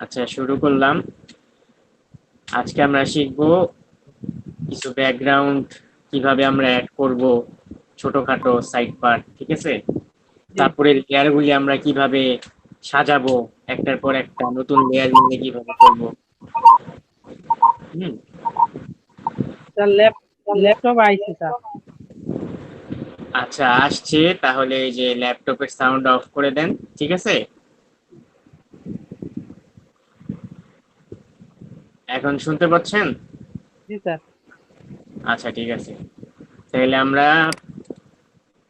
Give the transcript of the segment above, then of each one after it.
আচ্ছা, শুরু করলাম। আজকে আমরা শিখবো কিছু ব্যাকগ্রাউন্ড কিভাবে আমরা অ্যাড করব, ছোটখাটো সাইড পার্ট, ঠিক আছে। জি তারপরে লেয়ার গুলি আমরা কিভাবে সাজাবো, একটার পর একটা নতুন লেয়ার গুলি কিভাবে করব। হুম। স্যার ল্যাপটপ আইছে স্যার। আচ্ছা, আসছে তাহলে এই যে ল্যাপটপের সাউন্ড অফ করে দেন, ঠিক আছে। এখন শুনতে পাচ্ছেন? জি স্যার। আচ্ছা, ঠিক আছে। তাহলে আমরা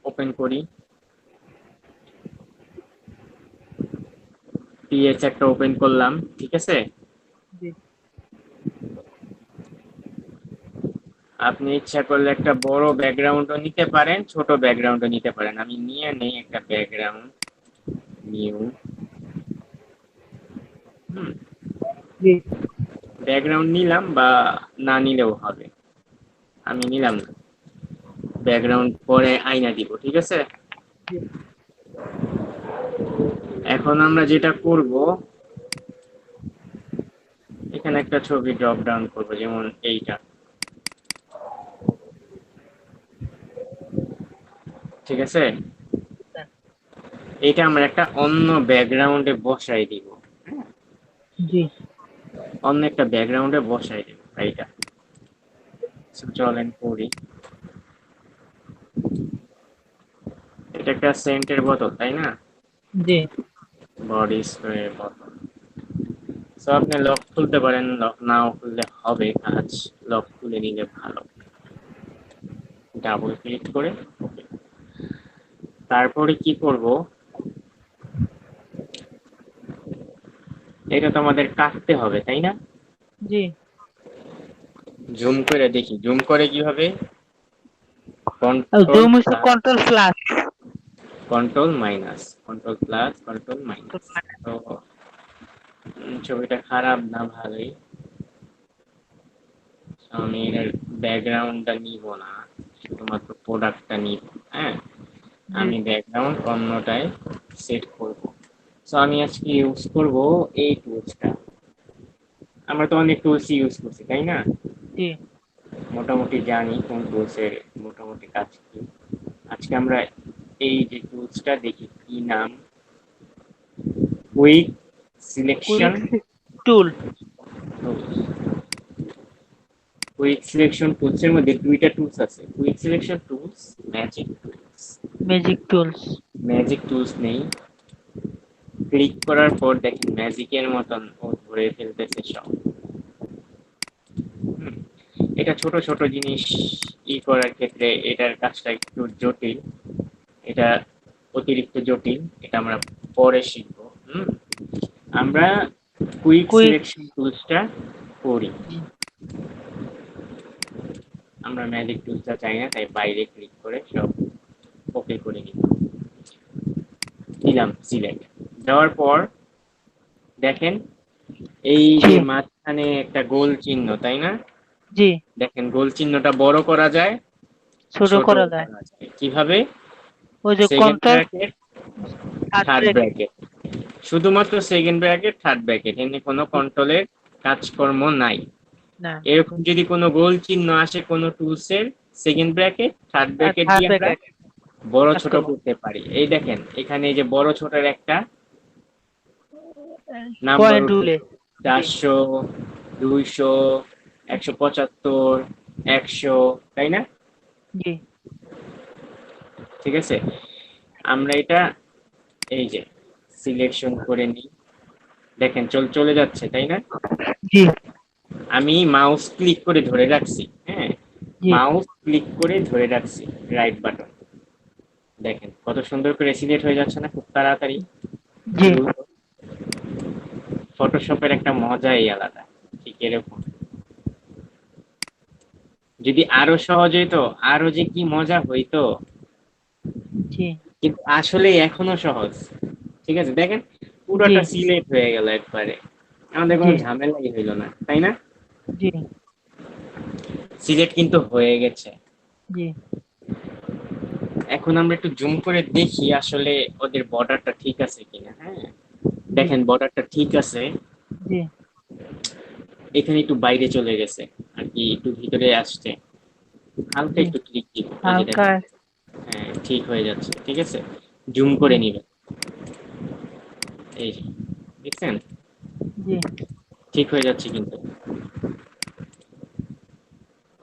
ওপেন করি। পিএস একটা ওপেন করলাম, ঠিক আছে। জি আপনি ইচ্ছা করলে একটা বড় ব্যাকগ্রাউন্ডও নিতে পারেন, ছোট ব্যাকগ্রাউন্ডও নিতে পারেন। আমি নিয়ে নেই একটা ব্যাকগ্রাউন্ড, নিউ। হুম। জি ব্যাকগ্রাউন্ড নিলাম বা না নিলেও হবে, আমি নিলাম না। ব্যাকগ্রাউন্ড পরে আয়না দিব, ঠিক আছে। জি এখন আমরা যেটা করব, এখানে একটা ছবি ড্রপ ডাউন করব, যেমন এইটা, ঠিক আছে। স্যার। এটা আমরা একটা অন্য ব্যাকগ্রাউন্ডে বসাই দিব। হ্যাঁ, জি অন্য একটা ব্যাকগ্রাউন্ডে বসাই দিব এইটা। চলেন করি। এটা একটা সেন্টের বোতল, তাই না? জি বডি স্প্রে বোতল। সো আপনি লক খুলতে পারেন, লক নাও খুললে হবে কাজ। লক খুলে নিলে ভালো। ডাবল ক্লিক করে ওকে। তারপরে কি করব, এটা তো আমাদের কাটতে হবে, তাই না? জি জুম করে দেখি, জুম করে কিভাবে। কন্ট্রোল জুম হচ্ছে plus, control plus. Control minus, control plus, control minus. তো ছবিটা খারাপ না, ভালোই। আমি এর ব্যাকগ্রাউন্ডটা নিব না, শুধুমাত্র প্রোডাক্টটা নিব। হ্যাঁ, জি আমি ব্যাকগ্রাউন্ড অন্যটায় সেট করব। সো আমি আজকে ইউজ করব এই টুলসটা। আমরা তো অনেক টুলস ইউজ করছি, তাই না? জি মোটামুটি জানি কোন টুলসের মোটামুটি কাজ কি। আজকে আমরা এই যে টুলসটা দেখি, কি নাম, কুইক সিলেকশন কুইক টুল। টুলস। কুইক সিলেকশন টুলস এর মধ্যে দুইটা টুলস আছে, quick selection tools, magic tools. Magic tools. Magic tools নেই। ক্লিক করার পর দেখেন ম্যাজিকের মতন ও ধরে ফেলতেছে সব। হুম। এটা ছোট ছোট জিনিস করার ক্ষেত্রে এটার কাজটা একটু জটিল। এটা অতিরিক্ত জটিল, এটা আমরা পরে শিখবো। হুম। আমরা কুইক কুইক। সিলেকশন টুলসটা করি। জি আমরা ম্যাজিক টুলসটা চাই না, তাই বাইরে ক্লিক করে সব ওকে করে নিব। দিলাম সিলেক্ট। দেওয়ার পর দেখেন এই জি যে মাঝখানে একটা গোল চিহ্ন, তাই না? জি দেখেন গোল চিহ্নটা বড় করা যায়, ছোট ছোট করা যায়। করা যায় কিভাবে? ওই যে second control bracket, third third bracket. Bracket. শুধুমাত্র সেকেন্ড ব্র্যাকেট, থার্ড ব্র্যাকেট, এমনি কোনো কন্ট্রোলের কাজকর্ম নাই। না। এরকম যদি কোনো গোল চিহ্ন আসে কোনো টুলসের, সেকেন্ড ব্র্যাকেট, থার্ড আর ব্র্যাকেট থার্ড দিয়ে আমরা ব্রেকেট বড় কাজ ছোট করবো। করতে পারি। এই দেখেন এখানে এই যে বড় ছোটের একটা নাম্বার পয়েন্ট উঠে, টুলে। জি 400, 200, 175, 100, তাই না? জি ঠিক আছে। আমরা এটা এই যে সিলেকশন করে নিই, দেখেন চলে যাচ্ছে, তাই না? জি আমি মাউস ক্লিক করে ধরে রাখছি। হ্যাঁ, জি মাউস ক্লিক করে ধরে রাখছি, রাইট বাটন। দেখেন কত সুন্দর করে সিলেক্ট হয়ে যাচ্ছে না, খুব তাড়াতাড়ি, জি দ্রুত। ফটোশপের একটা মজাই আলাদা, ঠিক এরকম। যদি আরো সহজ হইতো, আরো যে কি মজা হইতো। জি কিন্তু আসলে এখনো সহজ। ঠিক আছে, দেখেন জি পুরোটা সিলেক্ট হয়ে গেল একবারে, আমাদের জি কোনো ঝামেলাই হইলো না, তাই না? জি সিলেক্ট কিন্তু হয়ে গেছে। জি এখন আমরা একটু জুম করে দেখি আসলে ওদের বর্ডারটা ঠিক আছে কিনা। হ্যাঁ, জি দেখেন বর্ডারটা ঠিক আছে। জি এখানে একটু বাইরে চলে গেছে আর কি, একটু ভিতরে আসছে, হালকা জি একটু ক্লিক দিব, এই যে হালকা দেখেন। হ্যাঁ, ঠিক হয়ে যাচ্ছে, ঠিক আছে। জুম করে জি নিবেন, এই যে দেখছেন, জি ঠিক হয়ে যাচ্ছে কিন্তু।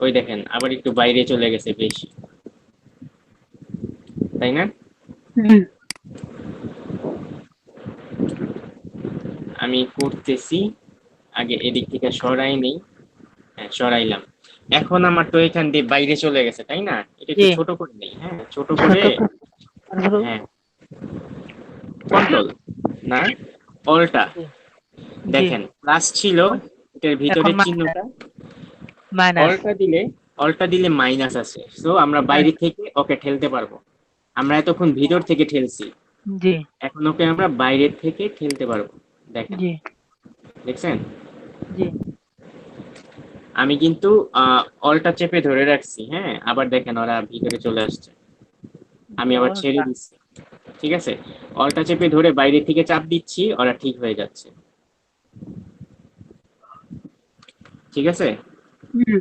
ওই দেখেন আবার একটু বাইরে চলে গেছে বেশি, তাই না? জি আমি করতেছি, আগে এদিক থেকে সরাই নেই। হ্যাঁ, সরাইলাম। এখন আমার তো এখান দিয়ে বাইরে চলে গেছে, তাই না? এটা জি একটু ছোট করে নেই, হ্যাঁ ছোট করে। ছোট করে হ্যাঁ, কন্ট্রোল না, অল্টা। জি জি দেখেন প্লাস ছিল, এটার এখন ভিতরের চিহ্নটা। মাইনাস অল্টা দিলে, অল্টা দিলে মাইনাস আছে, সো আমরা বাইরে থেকে ওকে ঠেলতে পারবো। আমরা এতক্ষণ ভিতর থেকে ঠেলছি, জি এখন ওকে আমরা বাইরের থেকে ঠেলতে পারবো। দেখেন, জি দেখছেন? জি আমি কিন্তু অলটা চেপে ধরে রাখছি, হ্যাঁ, আবার দেখেন ওরা ভিতরে চলে আসছে। আমি আবার ছেড়ে ওটা দিচ্ছি, ঠিক আছে। অলটা চেপে ধরে বাইরে থেকে চাপ দিচ্ছি, ওরা ঠিক হয়ে যাচ্ছে, ঠিক আছে। জি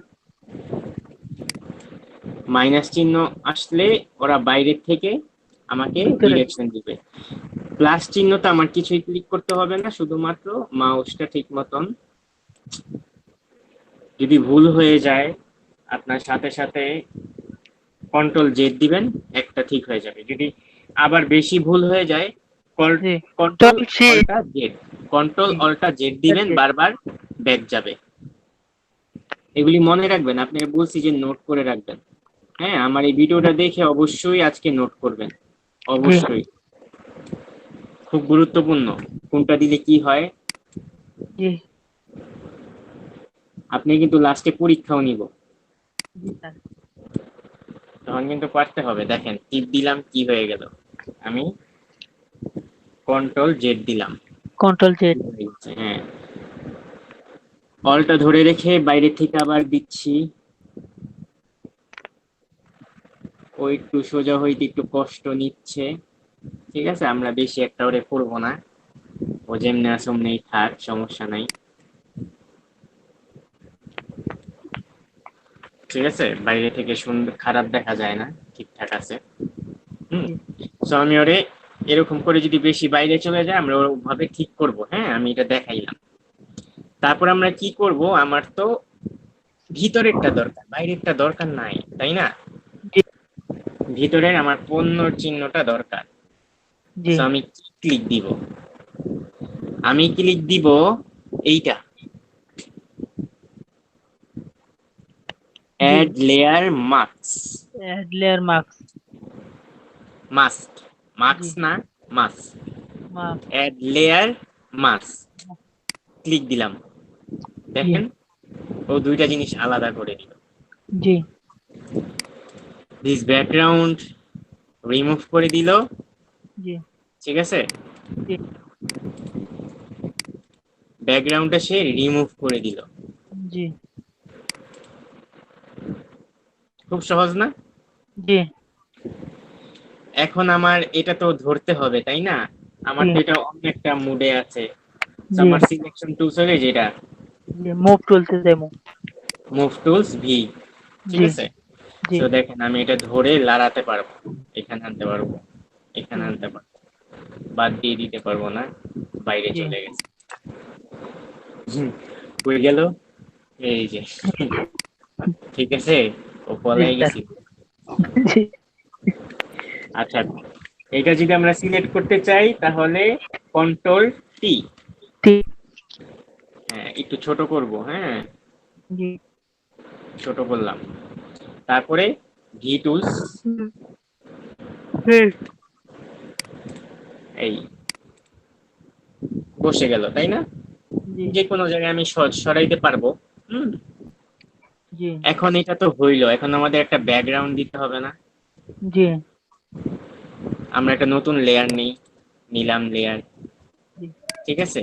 মাইনাস চিহ্ন আসলে ওরা বাইরের থেকে আমাকে ভিতরে ডিরেকশন দিবে। প্লাস চিহ্নটা আমার কিছুই ক্লিক করতে হবে না, শুধুমাত্র মাউসটা ঠিক মতন, যদি ভুল হয়ে যায় আপনার সাথে সাথে কন্ট্রোল জেড দিবেন, একটা ঠিক হয়ে যাবে। যদি আবার বেশি ভুল হয়ে যায়, জি কন্ট্রোল চলছি অল্টা জেড, কন্ট্রোল জি অল্টা জেড দিবেন, জি বারবার ব্যাক যাবে। এগুলি মনে রাখবেন, আপনাকে বলছি যে নোট করে রাখবেন। হ্যাঁ, আমার এই ভিডিওটা দেখে অবশ্যই আজকে নোট করবেন, জি অবশ্যই। খুব গুরুত্বপূর্ণ, কোনটা দিলে কি হয়। জি আপনি কিন্তু লাস্টে পরীক্ষাও নিব, জি স্যার তখন কিন্তু পারতে হবে। দেখেন টিপ দিলাম, কি হয়ে গেল, আমি কন্ট্রোল জেড দিলাম, কন্ট্রোল জেড ঠিক হয়ে গেছে। হ্যাঁ, অলটা ধরে রেখে বাইরে থেকে আবার দিচ্ছি। ও একটু সোজা হইতে একটু কষ্ট নিচ্ছে, ঠিক আছে। আমরা বেশি একটা ওরে করবো না, ও যেমনি আছে অমনি থাক, সমস্যা নাই, ঠিক আছে। বাইরে থেকে সুন্দর খারাপ দেখা যায় না, ঠিকঠাক আছে। হুম। জি তো আমি ওরে এরকম করে যদি বেশি বাইরে চলে যায়, আমরা ওভাবে ঠিক করব। হ্যাঁ, আমি এটা দেখাইলাম। তারপর আমরা কি করব, আমার তো ভিতরেরটা দরকার, বাইরেরটা দরকার নাই, তাই না? জি ভিতরের আমার পণ্যর চিহ্নটা দরকার। জি তো আমি কি ক্লিক দিব, আমি ক্লিক দিব এইটা, জি add layer mask. Add layer marks mask, জি মাস্ক না, mask. Marks add layer mask, click দিলাম। জি দেখেন ও দুইটা জিনিস আলাদা করে দিল। জি দিস ব্যাকগ্রাউন্ড রিমুভ করে দিল, জি ঠিক আছে। জি ব্যাকগ্রাউন্ডটা সে রিমুভ করে দিল। জি খুব সহজ না? জি এখন আমার এটা তো ধরতে হবে, তাই না? আমার জি তো এটা অন্য একটা মুডে আছে। So জি আমার সিলেকশন টুলস হলে যেটা, জি মুভ চলতে দেবো মুভ টুলস ভি, ঠিক জি আছে। জি তো দেখেন আমি এটা ধরে লাড়াতে পারবো, এখানে আনতে পারবো, এখানে জি আনতে পারবো, বাদ দিয়ে দিতে পারবো না, বাইরে জি চলে গেছে। হয়ে গেল, এই যে, ঠিক আছে, ও জি পলাই স্যার গেছি। জি আচ্ছা, এটা যদি আমরা সিলেক্ট করতে চাই তাহলে কন্ট্রোল টি। ঠিক হ্যাঁ, একটু ছোট করব, হ্যাঁ, জি ছোট করলাম। তারপরে ভি টুলস, হুম, হুম, এই বসে গেল, তাই না? জি যে কোনো জায়গায় আমি সরাইতে পারবো। হুম। জি এখন এটা তো হইলো, এখন আমাদের একটা ব্যাকগ্রাউন্ড দিতে হবে না? জি আমরা একটা নতুন লেয়ার নিলাম লেয়ার, জি ঠিক আছে।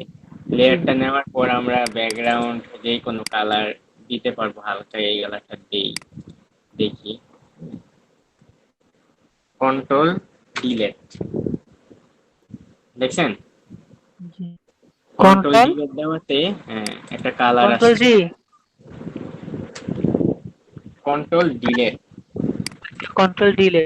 জি লেয়ারটা নেওয়ার পর আমরা ব্যাকগ্রাউন্ড যে কোনো কালার দিতে পারবো, হালকা এই কালারটা দেই, দেখি। কন্ট্রোল ডিলেট, দেখছেন? জি কন্ট্রোল কন্ট্রোল ডিলেট দেওয়াতে একটা কালার কন্ট্রোল আসছে। D control delete. Control delay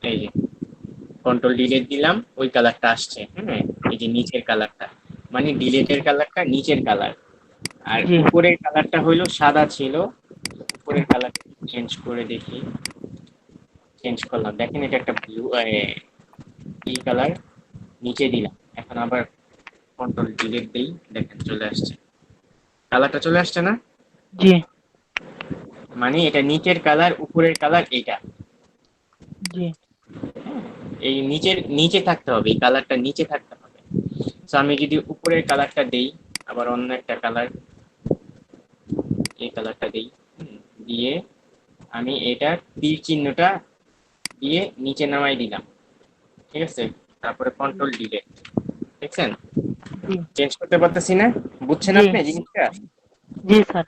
এই যে কন্ট্রোল ডিলেট দিলাম, ওই কালারটা আসছে। হ্যাঁ, এই যে নিচের কালারটা, মানে ডিলেটের কালারটা নিচের কালার। আর জি উপরের কালারটা হইলো সাদা ছিল, উপরের কালার চেঞ্জ করে দেখি। চেঞ্জ করলাম, দেখেন এটা একটা ব্লু এই কালার নিচে দিলাম। এখন আবার কন্ট্রোল ডিলেট দেই, দেখেন চলে আসছে, কালারটা চলে আসছে না? জি মানে এটা নিচের কালার, উপরের কালার এইটা। জি এই নিচের নিচে থাকতে হবে, এই কালারটা নিচে থাকতে হবে। তো আমি যদি উপরের কালারটা দেই, আবার অন্য একটা কালার, এই কালারটা দেই, দিয়ে আমি এটা তীর চিহ্নটা দিয়ে নিচে নামাই দিলাম। ঠিক আছে, তারপরে কন্ট্রোল ডিলেট, দেখছেন জি চেঞ্জ করতে পারতেছি না? বুঝছেন জি আপনি জিনিসটা? জি স্যার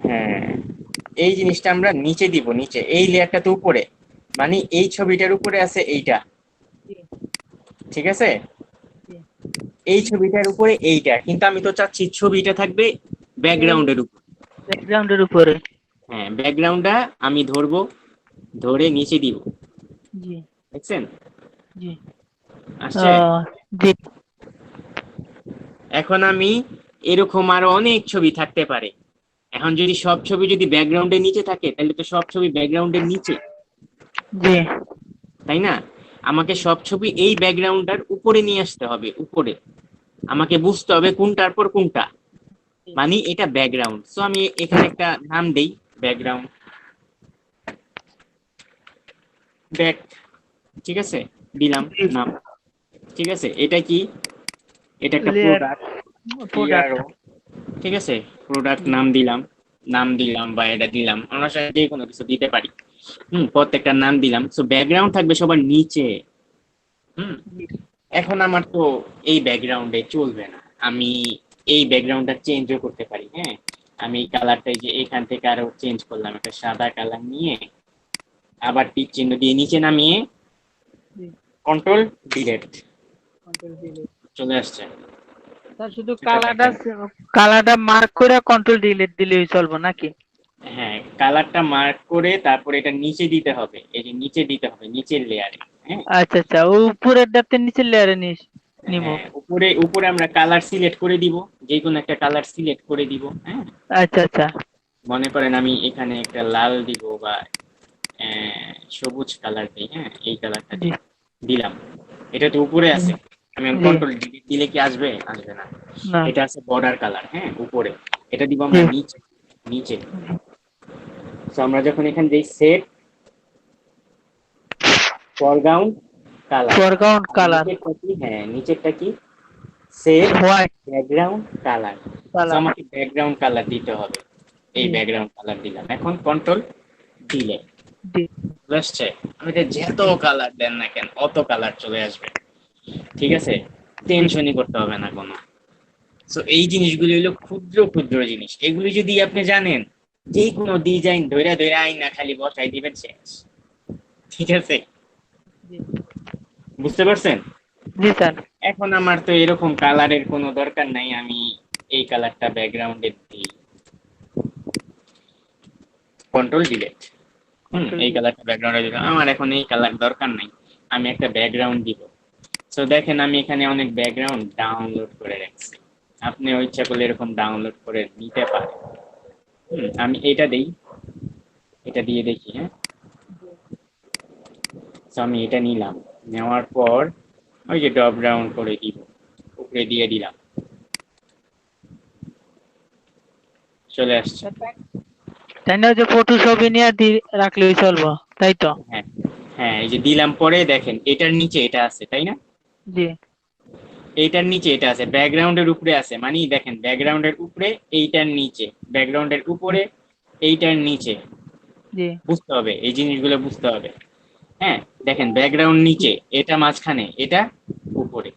হ্যাঁ, এই জিনিসটা আমরা নিচে দিব, নিচে এই লেয়ারটা তো উপরে, মানে এই ছবিটার উপরে আছে এইটা। জি ঠিক আছে, জি এই ছবিটার উপরে এইটা, কিন্তু আমি তো চাচ্ছি ছবিটা থাকবে এই ব্যাকগ্রাউন্ডের উপর। ব্যাকগ্রাউন্ডের উপরে হ্যাঁ, ব্যাকগ্রাউন্ডটা আমি ধরবো, ধরে নিচে দিব। জি দেখছেন জি আসছে? জি এখন আমি এরকম আরো অনেক ছবি থাকতে পারে। এখন যদি সব ছবি যদি ব্যাকগ্রাউন্ডের নিচে থাকে, তাহলে তো সব ছবি ব্যাকগ্রাউন্ডের নিচে, জি তাই না? আমাকে সব ছবি এই ব্যাকগ্রাউন্ডটার উপরে নিয়ে আসতে হবে, উপরে। আমাকে বুঝতে হবে কোনটার পর কোনটা, মানে এটা ব্যাকগ্রাউন্ড। সো আমি এখানে একটা নাম দেই, ব্যাকগ্রাউন্ড, ব্যাক, ঠিক আছে, দিলাম জি নাম। ঠিক আছে, এটা কি? এটা একটা লেয়ার প্রোডাক্ট, প্রোডাক্ট পিআরও। ঠিক আছে, প্রোডাক্ট জি নাম দিলাম, নাম দিলাম বা এটা দিলাম, আমরা সাথে যে কোনো কিছু দিতে পারি। প্রত্যেকটা নাম দিলাম। সো ব্যাকগ্রাউন্ড থাকবে সবার নিচে। হুম জি এখন আমার তো এই ব্যাকগ্রাউন্ডে চলবে না, আমি এই ব্যাকগ্রাউন্ডটা চেঞ্জও করতে পারি। হ্যাঁ, আমি এই কালারটা যে এখান থেকে আরো চেঞ্জ করলাম, একটা সাদা কালার নিয়ে আবার টিক চিহ্ন দিয়ে নিচে নামিয়ে জি কন্ট্রোল ডিলেট, কন্ট্রোল ডিলিট চলে আসছে। স্যার শুধু এটা দেখেন, কালারটা মার্ক করে কন্ট্রোল ডিলিট দিলেই চলবে নাকি? হ্যাঁ কালারটা মার্ক করে তারপরে এটা নিচে দিতে হবে, এই যে নিচে দিতে হবে নিচের লেয়ারে। হ্যাঁ, আচ্ছা আচ্ছা ও উপরের ডাতে নিচের লেয়ারে নিব হ্যাঁ উপরে উপরে আমরা কালার সিলেক্ট করে দিব, যে কোনো একটা কালার সিলেক্ট করে দিব। হ্যাঁ, আচ্ছা আচ্ছা মনে করেন আমি এখানে একটা লাল দিব বা সবুজ কালার দিই। হ্যাঁ, এই কালারটা জি দিলাম, এটা তো উপরে আছে। আমি জি কন্ট্রোল ডিলিট দিলে কি আসবে? আসবে না। না এটা আছে বর্ডার কালার, হ্যাঁ উপরে, এটা দিব জি আমরা নিচে, নিচে। তো আমরা যখন এখানে যেই set foreground colour, foreground colour নিচেরটা কি? হ্যাঁ নিচেরটা কি? Set white background colour. তো কালার আমাকে ব্যাকগ্রাউন্ড কালার দিতে হবে, এই জি ব্যাকগ্রাউন্ড কালার দিলাম। এখন কন্ট্রোল দিলে জি আসছে, আমি যত কালার দেন না কেন অত কালার চলে আসবে। ঠিক আছে, জি টেনশনই করতে হবে না কোনো। সো এই জিনিসগুলি হলো ক্ষুদ্র ক্ষুদ্র জিনিস, এগুলি যদি আপনি জানেন, যে কোনো ডিজাইন ধরে ধরে আইনা খালি বসাই দিবেন, শেষ। ঠিক আছে, জি বুঝতে পারছেন? জি স্যার এখন আমার তো এরকম কালারের কোনো দরকার নাই, আমি এই কালারটা ব্যাকগ্রাউন্ডে দিই, কন্ট্রোল ডিলেট। কন্ট্রোল এই ডি কালারটা ব্যাকগ্রাউন্ডে দিলাম, আমার এখন এই কালার দরকার নাই, আমি একটা ব্যাকগ্রাউন্ড দিব। সো দেখেন আমি এখানে অনেক ব্যাকগ্রাউন্ড ডাউনলোড করে রাখছি, আপনি ইচ্ছা করলে এরকম ডাউনলোড করে নিতে পারেন। আমি এটা দেই, এটা দিয়ে দেখি। হ্যাঁ, তো আমি এটা নিলাম, নেওয়ার পর ওই যে ড্রপ ডাউন করে দিব, উপরে দিয়ে দিলাম, চলে আসছে। তাই না যে ফটোশপে নিয়ে রাখলেই চলবো তাই তো? হ্যাঁ, হ্যাঁ এই যে দিলাম, পরে দেখেন এটার নিচে এটা আছে, তাই না? জি এইটার নিচে এটা আছে, ব্যাকগ্রাউন্ডের উপরে আছে, মানে দেখেন ব্যাকগ্রাউন্ডের উপরে, এইটার নিচে, ব্যাকগ্রাউন্ডের উপরে, এইটার নিচে। জি বুঝতে হবে, এই জিনিসগুলো বুঝতে হবে। হ্যাঁ, দেখেন ব্যাকগ্রাউন্ড নিচে, এটা মাঝখানে, এটা উপরে।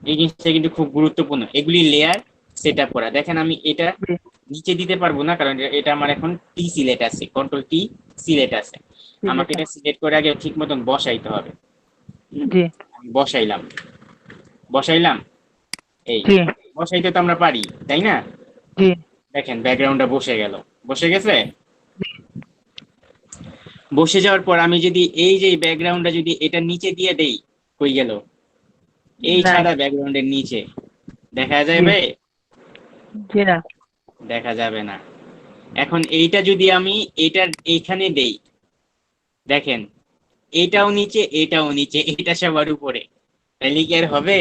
এই জিনিসটা কিন্তু খুব গুরুত্বপূর্ণ, এগুলি লেয়ার সেট আপ করা। দেখেন আমি এটা জি নিচে দিতে পারবো না, কারণ এটা আমার এখন টি সিলেক্ট আছে, কন্ট্রোল টি সিলেক্ট আছে। আমাকে সিলেক্ট এটা আছে। সিলেক্ট করে আগে ঠিক মতন বসাইতে হবে। হুম, জি আমি বসাইলাম, বসাইলাম, এই জি বসাইতে তো আমরা পারি, তাই না? জি দেখেন ব্যাকগ্রাউন্ডটা বসে গেল, বসে গেছে। বসে যাওয়ার পর আমি যদি এই যে ব্যাকগ্রাউন্ডটা যদি এটা নিচে দিয়ে দেই, কই গেল? এই নাই। সাদা ব্যাকগ্রাউন্ডের নিচে দেখা জি যাবে? জি না। দেখা যাবে না। এখন এইটা যদি আমি এটার এইখানে দেই, দেখেন এটাও নিচে, এটাও নিচে, এটা সবার উপরে, তাহলে কি আর হবে?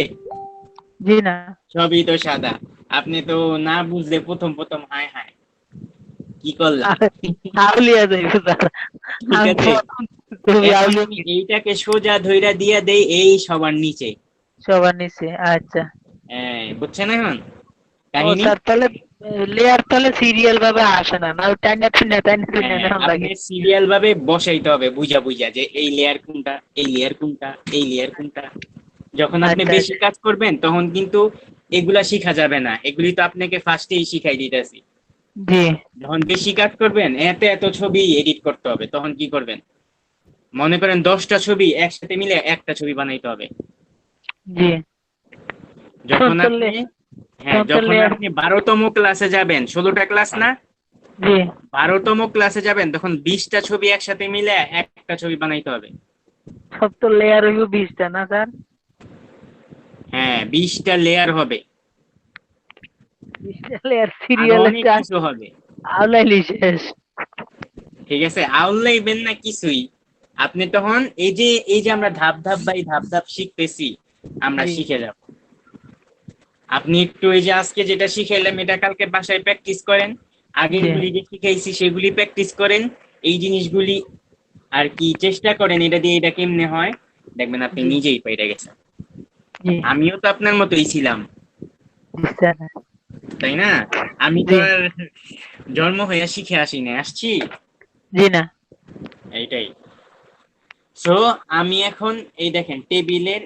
জি না। সবই তো সাদা। আপনি তো না বুঝলে প্রথম প্রথম হায় হায় কি করলাম। আউলিয়া যাইব স্যার। ঠিক আমি আছে, প্রথম ছবি এখন আউলিয়া আমি এইটাকে সোজা ধইরা দিয়া দেই এই সবার নিচে। সবার নিচে। আচ্ছা। হ্যাঁ, বুঝছেন এখন ও কাহিনী? স্যার তাহলে লেয়ার তাহলে সিরিয়াল ভাবে আসে না, না টাইনা টুইনা টাইনা টুইনা হ্যাঁ, নেওয়ার আপনি লাগে। সিরিয়াল ভাবে বসাইতে হবে, বুঝা বুঝা যে এই লেয়ার কোনটা, এই লেয়ার কোনটা, এই লেয়ার কোনটা। যখন আপনি আচ্ছা বেশি আচ্ছা। কাজ করবেন তখন কিন্তু এগুলা শিখা যাবে না, এগুলি তো আপনাকে ফার্স্টেই শিখাই দিতেছি। জি যখন বেশি কাজ করবেন, এত এত ছবি এডিট করতে হবে, তখন কি করবেন? মনে করেন 10টা ছবি একসাথে মিলে একটা ছবি বানাইতে হবে। জি। তখন যখন তো আপনি, হ্যাঁ, তখন তো যখন লেয়ার। আপনি 12তম ক্লাসে যাবেন, 16টা ক্লাস না, জি 12তম ক্লাসে যাবেন, তখন 20টা ছবি একসাথে মিলে একটা ছবি বানাইতে হবে। সব তো লেয়ার হইব 20টা না স্যার? হ্যাঁ, 20টা লেয়ার হবে, 20টা লেয়ার আরো সিরিয়ালে অনেক চার কিছু হবে। আউলাইলি শেষ। ঠিক আছে, আউলাইবেন না কিছুই। আপনি তখন এই যে আমরা ধাপ ধাপ বাই ধাপ ধাপ শিখতেছি, আমরা জি শিখে যাব। আপনি একটু এই যে আজকে যেটা শিখাইলাম এটা কালকে বাসায় প্র্যাকটিস করেন, আগের জি গুলি যে শিখাইছি সেগুলি প্র্যাকটিস করেন, এই জিনিসগুলি আর কি চেষ্টা করেন এটা দিয়ে এটা কেমনে হয়, দেখবেন আপনি জি নিজেই পাইরা গেছেন। জি আমিও তো আপনার মতোই ছিলাম, জি স্যার। তাই না? আমি তো জি আর জন্ম হইয়া শিখে আসি না, আসছি। জি না। এইটাই। সো আমি এখন এই দেখেন টেবিলের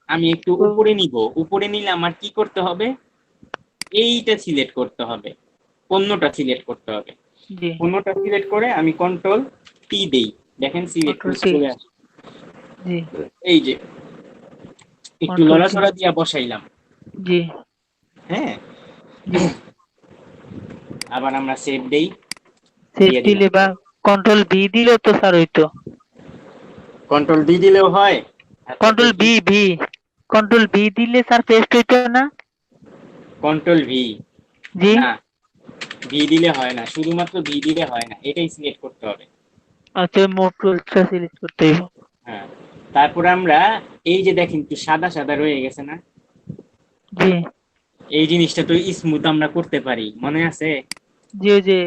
আমি একটু ও, উপরে নিব, উপরে নিলে আমার কি করতে হবে? এইটা সিলেক্ট করতে হবে, পণ্যটা সিলেক্ট করতে হবে। জি পণ্যটা সিলেক্ট করে আমি কন্ট্রোল টি দেই, দেখেন সিলেক্ট কন্ট্রোল টি। চলে আসে। জি এই যে একটু কন্ট্রোল টি। লড়াচড়া দিয়া বসাইলাম। জি হ্যাঁ, জি। আবার আমরা সেভ দেই, সেভ দিয়ে দিলাম। দিলে বা কন্ট্রোল ভি দিলেও তো স্যার হইতো। কন্ট্রোল ডি দিলেও হয়। আচ্ছা কন্ট্রোল দেখি, ভি ভি কন্ট্রোল ভি দিলে স্যার পেস্ট হইতো না? কন্ট্রোল ভি, জি না, ভি দিলে হয় না, শুধুমাত্র ভি দিলে হয় না, এটাই সিলেক্ট করতে হবে। আচ্ছা মোট টুলসটা সিলেক্ট করতে হইব। হ্যাঁ, তারপর আমরা এই যে দেখেন একটু সাদা সাদা রয়ে গেছে না, জি এই জিনিসটা তো স্মুথ আমরা করতে পারি, মনে আছে? জি ওই যে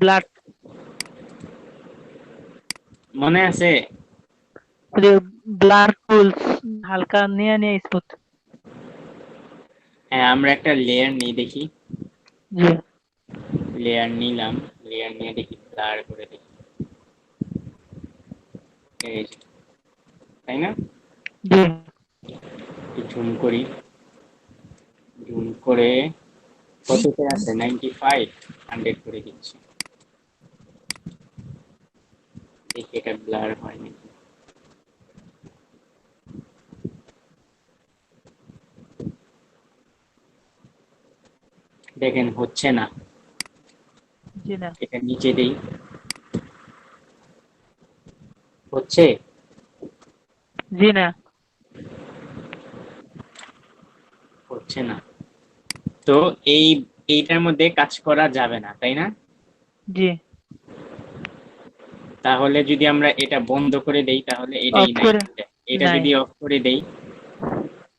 ব্লাড, মনে আছে? ওই যে ব্লাড টুলস হালকা নিয়ে নিয়ে স্মুথ। হ্যাঁ, আমরা একটা লেয়ার নিই দেখি। জি লেয়ার নিলাম, লেয়ার নিয়ে দেখি ব্লার করে দেখি, এই যে, তাই না? জি একটু ঝুম করি, ঝুম করে কততে আছে, 95, 100 করে দিচ্ছি, দেখি এটা ব্লার হয় নাকি। দেখেন হচ্ছে না, জি না। এটা নিচে দেই, হচ্ছে? জি না। হচ্ছে না। তো এই এইটার মধ্যে কাজ করা যাবে না, তাই না? জি তাহলে যদি আমরা এটা বন্ধ করে দেই তাহলে এটাই অফ নাই করে। হয়ে যায়। এটা নাই যদি অফ করে দেই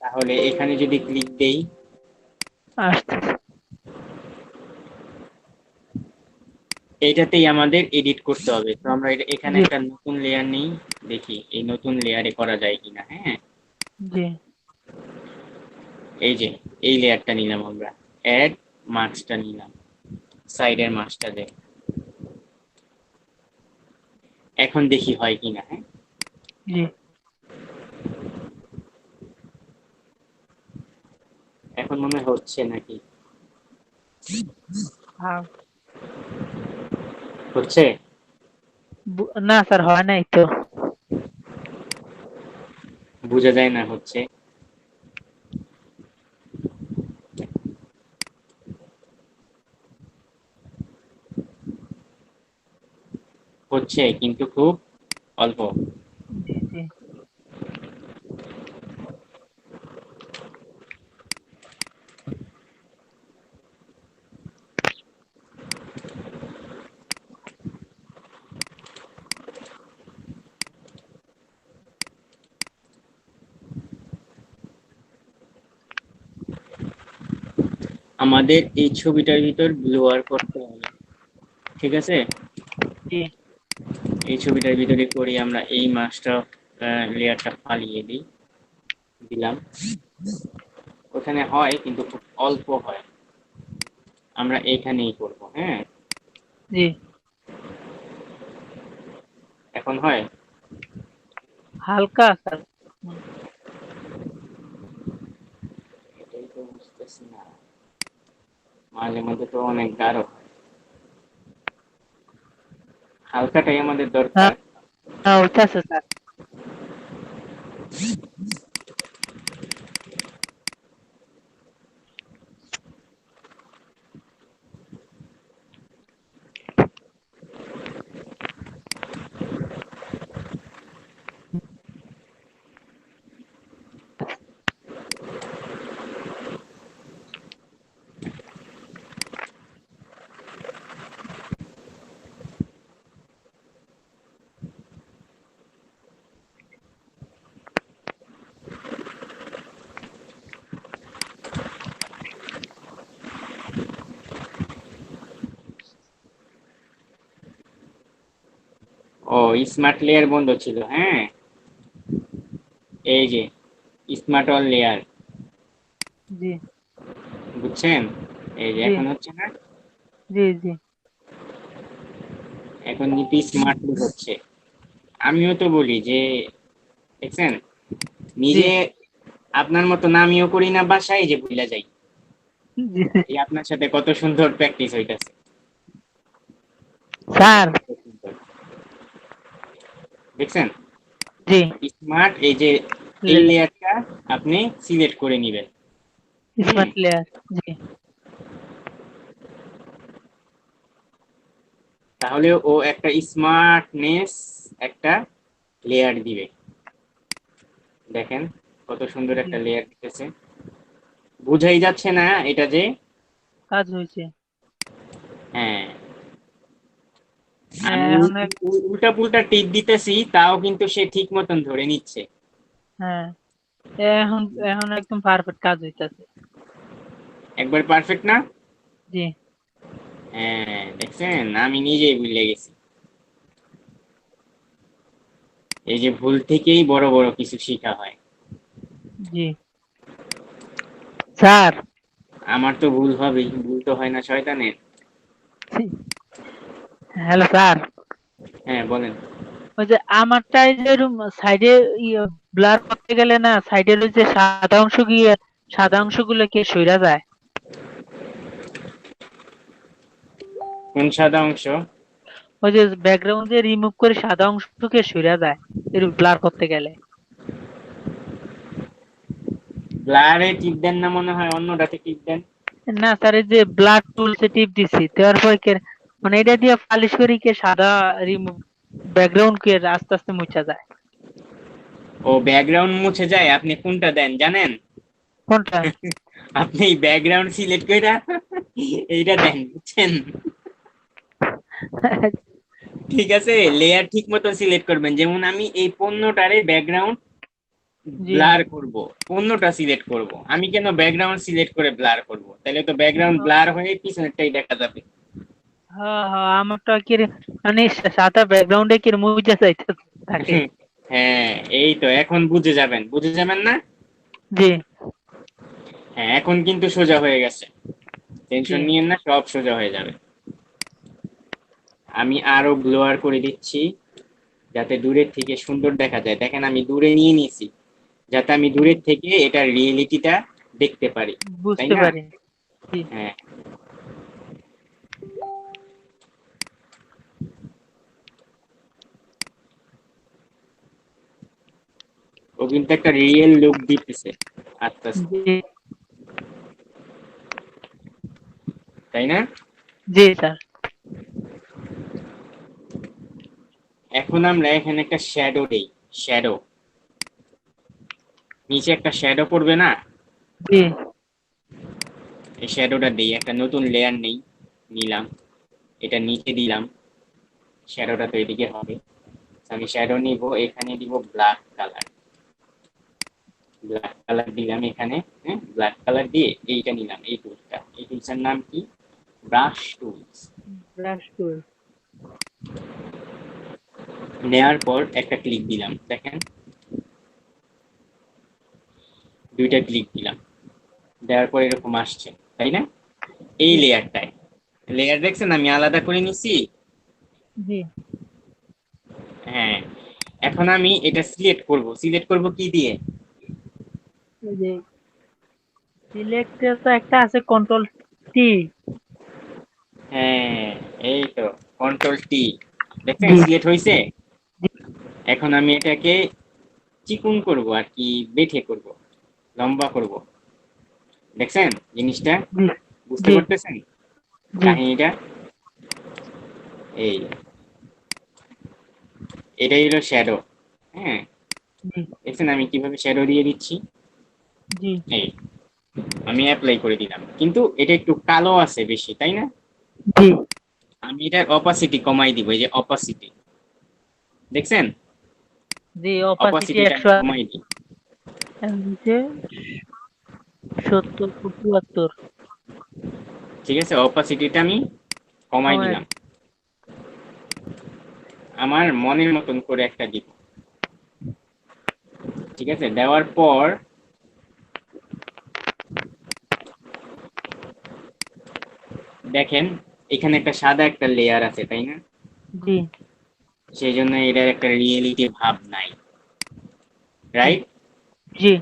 তাহলে এখানে যদি ক্লিক দেই, আসতেছে। এইটাতেই আমাদের এডিট করতে হবে। তো আমরা এখানে জি একটা নতুন লেয়ার নিই, দেখি এই নতুন লেয়ারে করা যায় কিনা। হ্যাঁ, জি এই যে এই লেয়ারটা নিলাম, আমরা অ্যাড মার্কসটা নিলাম, সাইডের মার্কসটা দেখ, এখন দেখি হয় কিনা। হ্যাঁ, জি এখন মনে হচ্ছে নাকি হ্যাঁ, হচ্ছে? না স্যার হয় নাই তো। বোঝা যায় না হচ্ছে। হচ্ছে কিন্তু খুব অল্প। জি জি। আমাদের এই ছবিটার ভিতর ব্লোয়ার করতে হবে, ঠিক আছে? জি এই ছবিটার ভিতরে করি আমরা এই মাছটা, লেয়ারটা ফালিয়ে দিলাম। ওখানে হয় কিন্তু খুব অল্প হয়, আমরা এইখানেই করব। হ্যাঁ, জি। এখন হয়। হালকা স্যার। এটাই তো বুঝতেছি না, মাঝে মধ্যে তো অনেক গাঢ় হয়। হালকাটাই আমাদের দরকার। হ্যাঁ হ্যাঁ, হইতাছে স্যার। ও, স্মার্ট লেয়ার বন্ধ ছিল। হ্যাঁ, এই যে স্মার্ট অল লেয়ার, জি বুঝছেন? এই যে জি এখন হচ্ছে না, জি জি। এখন কিন্তু স্মার্টলি হচ্ছে। আমিও তো বলি যে, দেখছেন, জি নিজে আপনার মতো আমিও করি না বাসায়, এই যে ভুলে যাই। জি। এই আপনার সাথে কত সুন্দর প্র্যাকটিস হইতাছে। দেখেন স্যার। কত সুন্দর, দেখছেন? জি। স্মার্ট, এই যে এই লেয়ারটা আপনি সিলেক্ট করে নেবেন। হুম, স্মার্ট লেয়ার। জি তাহলে ও একটা স্মার্টনেস, একটা লেয়ার দিবে। দেখেন কত সুন্দর জি। একটা লেয়ার দিতেছে। বুঝাই যাচ্ছে না এটা যে, কাজ হয়েছে। হ্যাঁ, হ্যাঁ আমি এখন উল্টা পুল্টা টিপ দিতেছি, তাও কিন্তু সে ঠিক মতন ধরে নিচ্ছে। হ্যাঁ এখন এখন একদম পারফেক্ট কাজ হইতাছে। একবার পারফেক্ট না? জি হ্যাঁ, দেখছেন, আমি নিজেই ভুলে গেছি। এই যে ভুল থেকেই বড় বড় কিছু শিখা হয়। জি। স্যার। আমার তো ভুল হবেই, ভুল তো হয় না শয়তানের। Hello sir. হ্যাঁ, বলেন। ওই যে আমারটাই যে সাইডে ব্লার করতে গেলে না সাইডের ওই যে সাদা অংশ গিয়ে সাদা অংশগুলো কি সইরা যায়। কোন সাদা অংশ? ওই যে ব্যাকগ্রাউন্ড দিয়ে রিমুভ করে সাদা অংশকে সইরা যায় এর ব্লার করতে গেলে। ব্লারে টিপ দেন না, মনে হয় অন্যটাতে টিপ দেন। না স্যার, এই যে ব্লার টুলসে টিপ দিছি দেওয়ার পর মানে এটা দিয়ে পালিশ করি কে সাদা রিমুভ ব্যাকগ্রাউন্ড কে আস্তে আস্তে মুছা যায়। ও, ব্যাকগ্রাউন্ড মুছে যায়, আপনি কোনটা দেন জানেন? কোনটা? আপনি ব্যাকগ্রাউন্ড সিলেক্ট কইরা এইটা দেন, বুঝছেন? ঠিক আছে, লেয়ার ঠিক মতো সিলেক্ট করবেন। যেমন আমি এই পণ্যটারে ব্যাকগ্রাউন্ড জি। ব্লার করব, পণ্যটা সিলেক্ট করব, আমি কেন ব্যাকগ্রাউন্ড সিলেক্ট করে ব্লার করব? তাহলে তো ব্যাকগ্রাউন্ড ব্লার হয়ে পিছনেরটাই দেখা যাবে। হ্যাঁ হ্যাঁ, আমারটা কি মানে সাদা ব্যাকগ্রাউন্ডে কি মুছা যাইতেছে থাকে। হ্যাঁ, এই তো এখন বুঝে যাবেন, বুঝে যাবেন না? জি হ্যাঁ, এখন কিন্তু সোজা হয়ে গেছে, জি টেনশন নিয়েন না, সব সোজা হয়ে যাবে। আমি আরো ব্লোয়ার করে দিচ্ছি, যাতে দূরের থেকে সুন্দর দেখা যায়। দেখেন আমি দূরে নিয়ে নিয়েছি, যাতে আমি দূরের থেকে এটার রিয়েলিটিটা দেখতে পারি, তাই বুঝতে না? পারি। জি হ্যাঁ, ও কিন্তু একটা রিয়েল লুক দিতেছে আস্তে আস্তে, জি তাই না? জি স্যার। এখন আমরা এখানে একটা শ্যাডো দেই, শ্যাডো, নিচে একটা শ্যাডো পড়বে না? জি এই শ্যাডোটা দেই, একটা নতুন লেয়ার নেই, নিলাম, এটা নিচে দিলাম, শ্যাডোটা তো এদিকে হবে। আমি শ্যাডো নিব, এখানে দিব ব্ল্যাক কালার, ব্ল্যাক কালার দিলাম এখানে। হ্যাঁ, ব্ল্যাক কালার দিয়ে এইটা নিলাম, এই টুলসটা, এই টুলসের নাম কি? Brush tools. ব্রাশ টুল। নেয়ার পর একটা ক্লিক দিলাম, দেখেন দুইটা ক্লিক দিলাম, দেওয়ার পর এরকম আসছে, তাই না? এই জি লেয়ারটায়, লেয়ার দেখছেন আমি আলাদা করে নিছি। জি। হ্যাঁ, এখন আমি এটা সিলেক্ট করব, সিলেক্ট করব কি দিয়ে? এই যে সিলেক্টে তো একটা আছে কন্ট্রোল টি। হ্যাঁ, এই তো কন্ট্রোল টি, দেখছেন জি সিলেক্ট হয়েছে। জি এখন আমি এটাকে চিকুন করব আর কি, বেঠে করব, লম্বা করব, দেখছেন জিনিসটা, জি বুঝতে জি পারতেছেন জি কাহিনীটা? এই, এটাই হলো শ্যাডো। হ্যাঁ, জি দেখছেন আমি কিভাবে শ্যাডো দিয়ে দিচ্ছি। জি এই, আমি অ্যাপ্লাই করে দিলাম, কিন্তু এটা একটু কালো আছে বেশি, তাই না? জি আমি এটার অপাসিটি কমাই দিব, এই যে অপাসিটি, দেখছেন জি। অপাসিটি অপাসিটিটা 100 কমাই দিই। নিচে 70 75। ঠিক আছে, অপাসিটিটা আমি কমাই আমার দিলাম, আমার মনের মতন করে একটা দিব। ঠিক আছে, দেওয়ার পর দেখেন এখানে একটা সাদা একটা লেয়ার আছে, তাই না? জি সেই জন্য এটার একটা রিয়েলিটি ভাব নাই, জি রাইট? জি।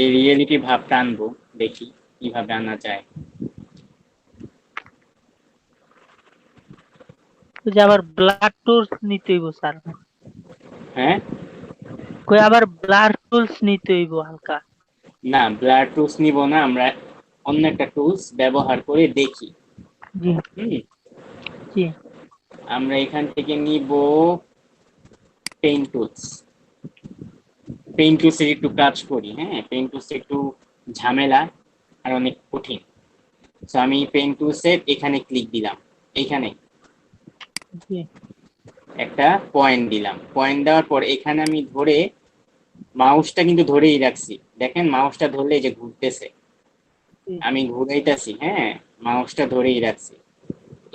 এই রিয়েলিটি ভাবটা আনবো, দেখি কিভাবে আনা যায়। ওই যে আবার ব্লাড টুলস নিতে হইব স্যার। হ্যাঁ, কই আবার ব্লাড টুলস নিতে হইব হালকা। না ব্লাড টুলস নিব না, আমরা অন্য একটা টুলস ব্যবহার করে দেখি। জি হুম, জি আমরা এখান থেকে নিব পেইন্ট টুলস, পেইন্ট টুলসের একটু কাজ করি। হ্যাঁ, পেইন্ট টুলস একটু ঝামেলা আর অনেক কঠিন। তো আমি পেইন্ট টুলসের এখানে ক্লিক দিলাম, এইখানে জি একটা পয়েন্ট দিলাম, পয়েন্ট দেওয়ার পর এখানে আমি ধরে, মাউসটা কিন্তু ধরেই রাখছি, দেখেন মাউসটা ধরলে এই যে ঘুরতেছে, জি আমি ঘুরাইতেছি, হ্যাঁ মাউসটা ধরেই রাখছি।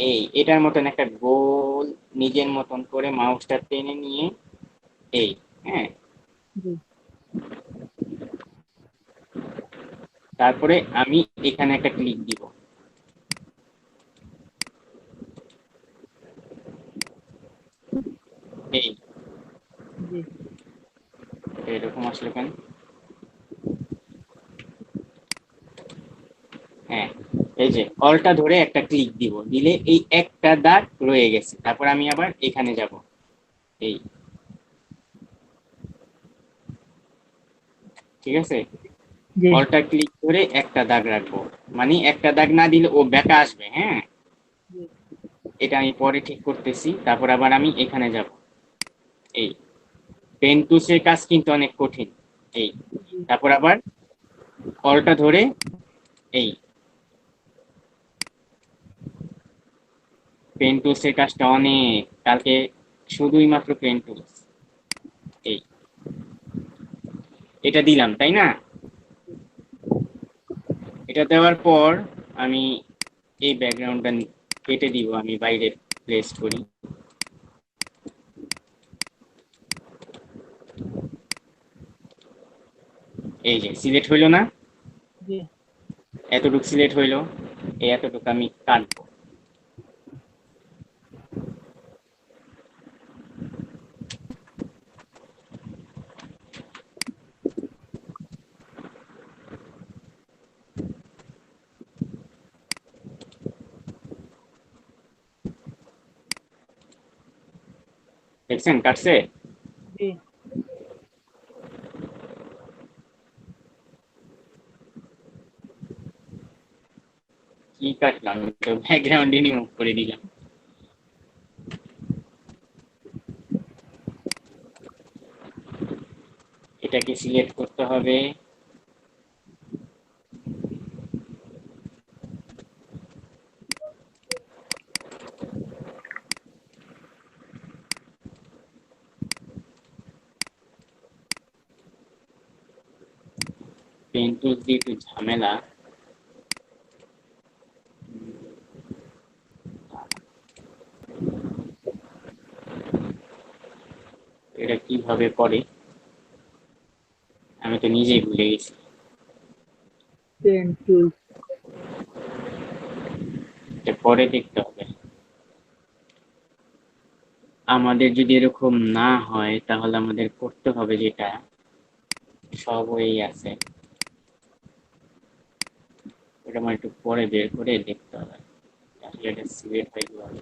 এই এটার মতন একটা গোল নিজের মতন করে মাউসটা টেনে নিয়ে, এই, হ্যাঁ, জি তারপরে আমি এখানে একটা ক্লিক দিব, এই, জি এরকম আসলে কেন? হ্যাঁ, এই যে অলটা ধরে একটা ক্লিক দিব, দিলে এই একটা দাগ রয়ে গেছে, তারপর আমি আবার এখানে যাব, এই, ঠিক আছে, জি অলটা ক্লিক করে একটা দাগ রাখবো, মানে একটা দাগ না দিলে ও বেঁকা আসবে। হ্যাঁ, জি এটা আমি পরে ঠিক করতেছি, তারপর আবার আমি এখানে যাব, এই, পেন টুলসের কাজ কিন্তু অনেক কঠিন। এই, জি তারপর আবার অলটা ধরে, এই, পেন টুলসের কাজটা অনেক, কালকে শুধুই মাত্র পেন টুলস, এই, এটা দিলাম, তাই না? এটা দেওয়ার পর আমি এই ব্যাকগ্রাউন্ডটা কেটে দিব, আমি বাইরে প্লেস করি। এই যে সিলেক্ট হইলো না, জি এতটুকু সিলেক্ট হইলো, এই এতটুকু আমি কাটবো। দেখছেন কাটছে? জি কি কাটলাম? তো ব্যাকগ্রাউন্ড রিমুভ করে দিলাম। এটাকে সিলেক্ট করতে হবে। পেন টুলস দিয়ে একটু ঝামেলা। এটা কিভাবে করে আমি তো নিজেই ভুলে গেছি। পেন টুল এটা পরে দেখতে হবে। আমাদের যদি এরকম না হয় তাহলে আমাদের করতে হবে যেটা সবই আছে, ওটা আমার একটু পরে বের করে দেখতে হবে আসলে এটা সিলেক্ট হয় কিভাবে।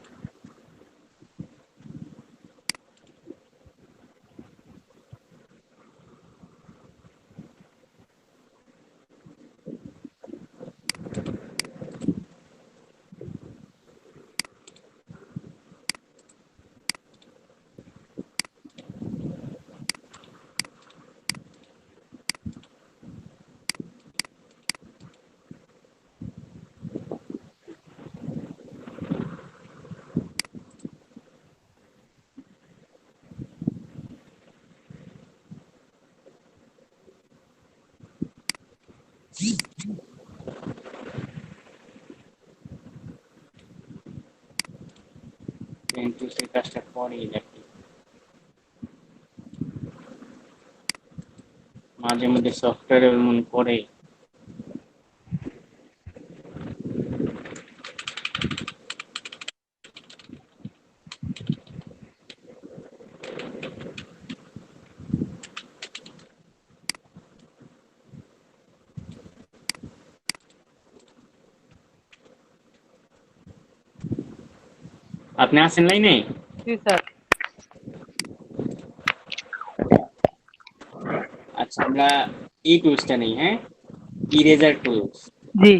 কিন্তু সেই কাজটা পরেই দেখি, মাঝে মধ্যে সফটওয়্যার এমন করে। আপনি আছেন লাইনে? জি স্যার আচ্ছা, আমরা এই টুলসটা নেই, হ্যাঁ, ইরেজার টুলস। জি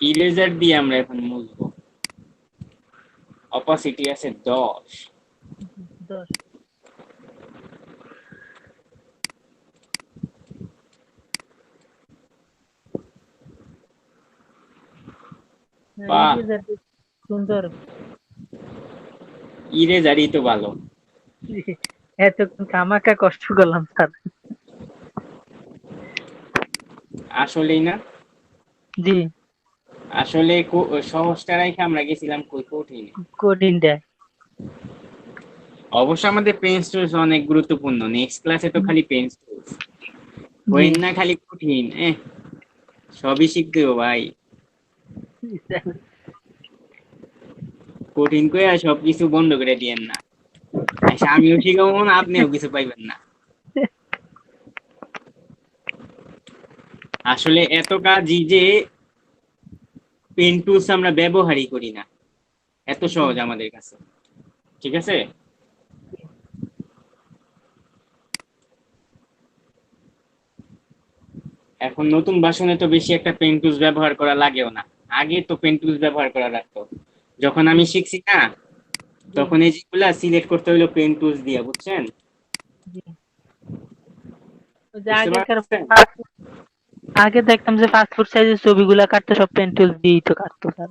ইরেজার দিয়ে আমরা এখন মুছবো। অপাসিটি আছে 10। 10 বাহ, ইরেজার সুন্দর ইরেজারই তো ভালো। এতক্ষণ খামাখা কষ্ট করলাম স্যার আসলেই না, জি আসলে সহজটা রাইখে আমরা গেছিলাম কই কঠিন। কোডিংটা অবশ্য আমাদের পেন্স টুলস অনেক গুরুত্বপূর্ণ, নেক্সট ক্লাসে তো খালি পেন্স টুলস জি হইন না, খালি কঠিন সবই শিখতে হবে ভাই। কঠিন করে আর সবকিছু বন্ধ করে দিয়েন না, আচ্ছা আমিও শিখাবো না, আপনিও কিছু পাইবেন না। আসলে এত কাজই যে পেন টুলস আমরা ব্যবহারই করি না, এত সহজ আমাদের কাছে। ঠিক আছে, এখন নতুন ভার্সনে তো বেশি একটা পেন টুলস ব্যবহার করা লাগেও না। আগে তো পেন টুলস ব্যবহার করা লাগতো, যখন আমি শিখছি না জি তখন এই যেগুলা সিলেক্ট করতে হইলো পেন টুলস দিয়ে, বুঝছেন? জি ওই যে বুঝতে আগেকার পারছেন? আগে দেখতাম যে পাসপোর্ট সাইজের ছবিগুলা কাটতে সব পেন টুল দিয়েই তো কাটতো স্যার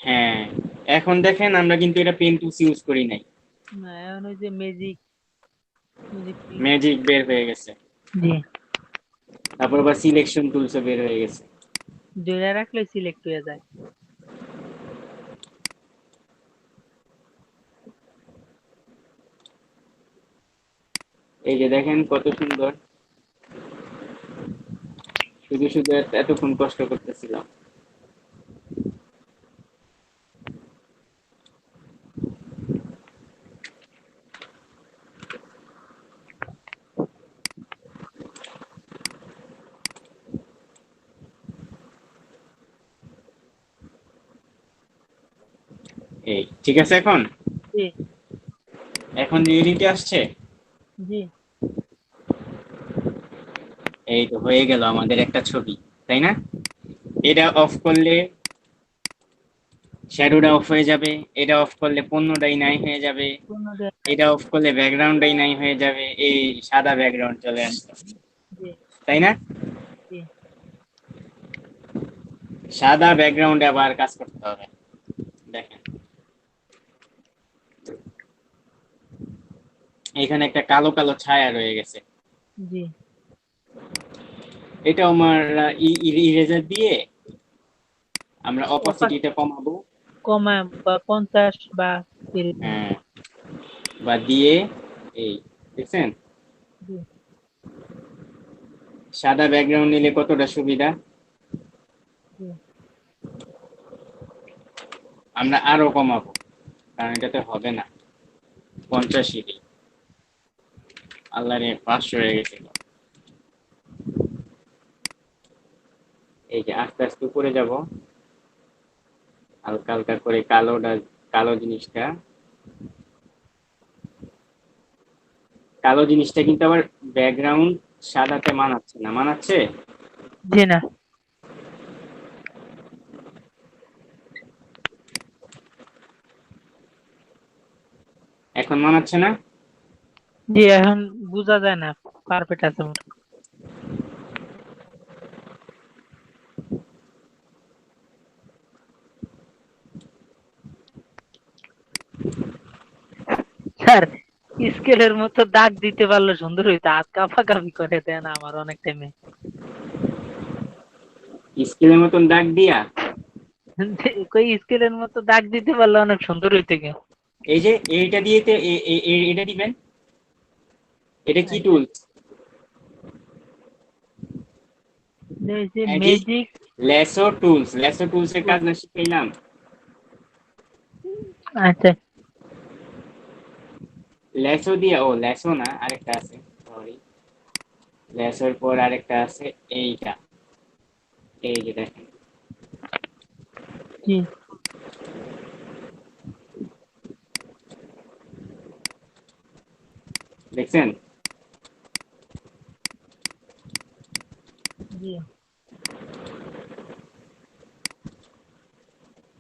হ্যাঁ, এখন দেখেন আমরা কিন্তু এটা পেন টুলস ইউজ করি নাই, না এখন ওই যে ম্যাজিক ম্যাজিক ম্যাজিক বের হয়ে গেছে, জি তারপর আবার সিলেকশন টুলসও বের হয়ে গেছে। ধরে রাখলে সিলেক্ট হয়ে যায় এই যে দেখেন কত সুন্দর, শুধু শুধু এতক্ষণ কষ্ট করতেছিলাম। এই ঠিক আছে এখন। এখন রিয়েলিটি আসছে। জি এই তো হয়ে গেল আমাদের একটা ছবি, তাই না? এটা অফ করলে শ্যাডোটা অফ হয়ে যাবে, এটা অফ করলে পণ্যটাই নাই হয়ে যাবে, পূর্ণদয়। এটা অফ করলে ব্যাকগ্রাউন্ডটাই নাই হয়ে যাবে, এই সাদা ব্যাকগ্রাউন্ড চলে আসতো, জি তাই না? জি সাদা ব্যাকগ্রাউন্ডে আবার কাজ করতে হবে। দেখেন এখানে একটা কালো কালো ছায়া রয়ে গেছে, জি এটা আমার ইরেজার দিয়ে আমরা অপার অপাসিটিটা কমাবো। কমা বা 50 বা এরকম। হ্যাঁ, বা দিয়ে এই দেখছেন জি সাদা ব্যাকগ্রাউন্ড নিলে কতটা সুবিধা। জি আমরা আরো কমাবো, কারণ এটাতে হবে না 50 দিই। আল্লাহ রে 500 হয়ে গেছিল। এই যে আস্তে আস্তে উপরে যাব, হালকা হালকা করে কালোটা, কালো জিনিসটা, কালো জিনিসটা কিন্তু আবার ব্যাকগ্রাউন্ড সাদাতে মানাচ্ছে না, মানাচ্ছে? জি না এখন মানাচ্ছে না। জি এখন বোঝা যায় না পারফেক্ট আছে মোট। স্যার স্কেলের মতো দাগ দিতে পারলে সুন্দর হইতো, হাত কাঁপাকাঁপি করে দেন আমার অনেক টাইমে। স্কেলের মতন দাগ দিয়া কই স্কেলের মতো দাগ দিতে পারলে অনেক সুন্দর হইতো কেউ। এই যে এইটা দিয়ে এটা দিবেন। এটা কি আচ্ছা টুলস? এই যে magic magic. Lasso tools, lasso tools এর কাজ না শিখাইলাম। আচ্ছা ল্যাসো দিয়ে, ও ল্যাসো না আরেকটা আছে, সরি, ল্যাসোর পর আরেকটা আছে এইটা, এই যে দেখেন, জি দেখছেন? জি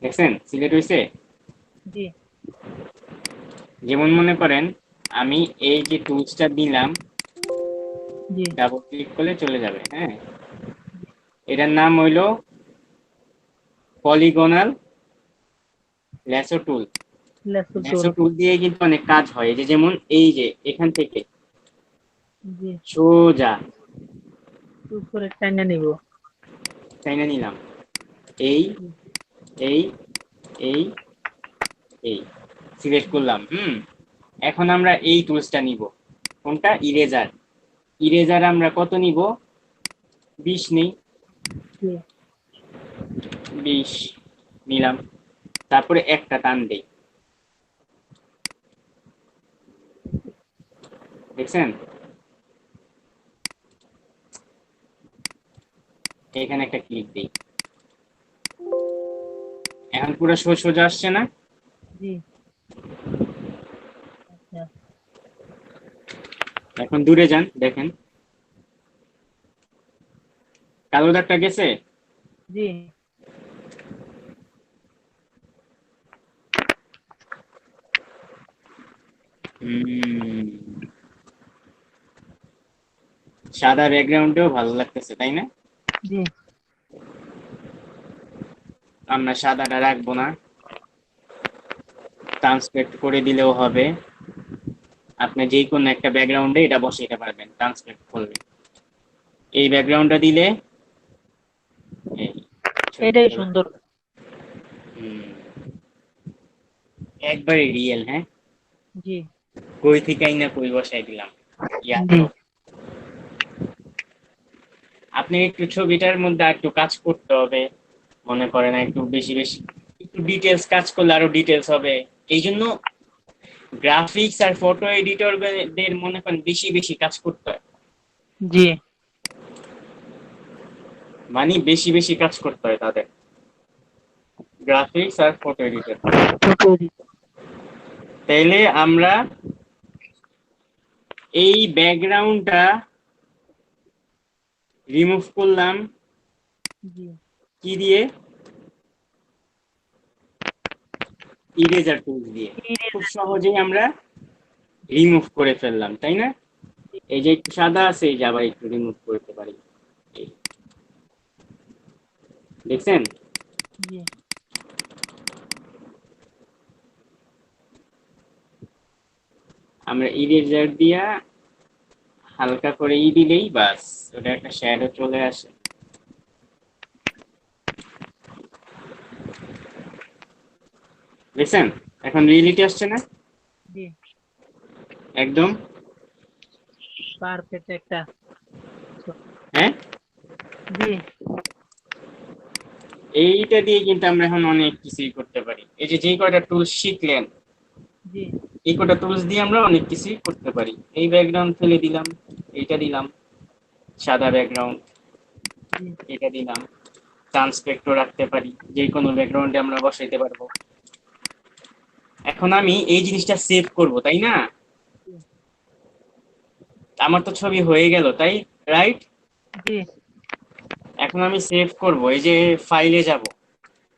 দেখছেন সিলেক্ট হয়েছে? জি যেমন মনে করেন আমি এই যে টুলসটা দিলাম, জি ডাবল ক্লিক করলে চলে যাবে। হ্যাঁ, এটার নাম হইলো পলিগনাল ল্যাসো টুল। লেসু টুল। ল্যাসো টুল দিয়ে কিন্তু অনেক কাজ হয়, এই যে যেমন এই যে এখান থেকে জি সোজা উপরে টাইনা নিব। চাইনা নিলাম, এই এই এই এই সিলেক্ট করলাম। এখন আমরা এই টুলসটা নিব, কোনটা? ইরেজার। ইরেজার আমরা কত নিব? 20 নেই, জি 20 নিলাম, তারপরে একটা টান দেই, দেখছেন? এখানে একটা ক্লিক দিই, এখন পুরো সোজা আসছে না? জি আচ্ছা এখন দূরে যান, দেখেন কালো দাগটা গেছে। জি হুম, সাদা ব্যাকগ্রাউন্ডেও ভালো লাগতেছে, তাই না? জি আমরা সাদাটা রাখবো না, ট্রান্সলেট করে দিলেও হবে। আপনি যে কোনো একটা ব্যাকগ্রাউন্ডে এটা বসাইতে পারবেন ট্রান্সলেট করলে। এই ব্যাকগ্রাউন্ডটা দিলে এই এটাই ছবিটা, সুন্দর। হুম, একবারে রিয়েল। হ্যাঁ, জি কই থেকেই না কই বসাই দিলাম। ইয়া জি তো আপনি একটু ছবিটার মধ্যে একটু কাজ করতে হবে, মনে করেন একটু বেশি বেশি একটু ডিটেলস কাজ করলে আরো ডিটেলস হবে। এই জন্য গ্রাফিক্স আর ফটো এডিটরদের মনে করেন বেশি বেশি কাজ করতে হয়, জি মানে বেশি বেশি কাজ করতে হয় তাদের, গ্রাফিক্স আর ফটো এডিটর। Photo edit. তাইলে আমরা এই ব্যাকগ্রাউন্ডটা রিমুভ করলাম জি কি দিয়ে? ইরেজার টুল দিয়ে। খুব সহজেই আমরা রিমুভ করে ফেললাম, তাই না? এই যে একটু সাদা আছে, এই যে আবার একটু রিমুভ করতে পারি। এই, দেখছেন? জি আমরা ইরেজার দিয়া হালকা করে দিলেই বাস ওটা একটা শ্যাডো চলে আসে। দেখছেন? এখন রিয়েলিটি আসছে না জি একদম? পারফেক্ট একটা। হ্যাঁ, জি এইটা দিয়ে কিন্তু আমরা এখন অনেক কিছুই করতে পারি। এই যে যে কয়টা টুলস শিখলেন, জি এই কয়টা টুলস দিয়ে আমরা অনেক কিছুই করতে পারি। এই ব্যাকগ্রাউন্ড ফেলে দিলাম, এইটা দিলাম সাদা ব্যাকগ্রাউন্ড, জি এটা দিলাম, ট্রান্সপেক্টও রাখতে পারি, যে কোনো ব্যাকগ্রাউন্ডে আমরা বসাইতে পারবো। এখন আমি এই জিনিসটা সেভ করব, তাই না? জি আমার তো ছবি হয়ে গেল, তাই রাইট? জি এখন আমি সেভ করব, এই যে ফাইলে যাব,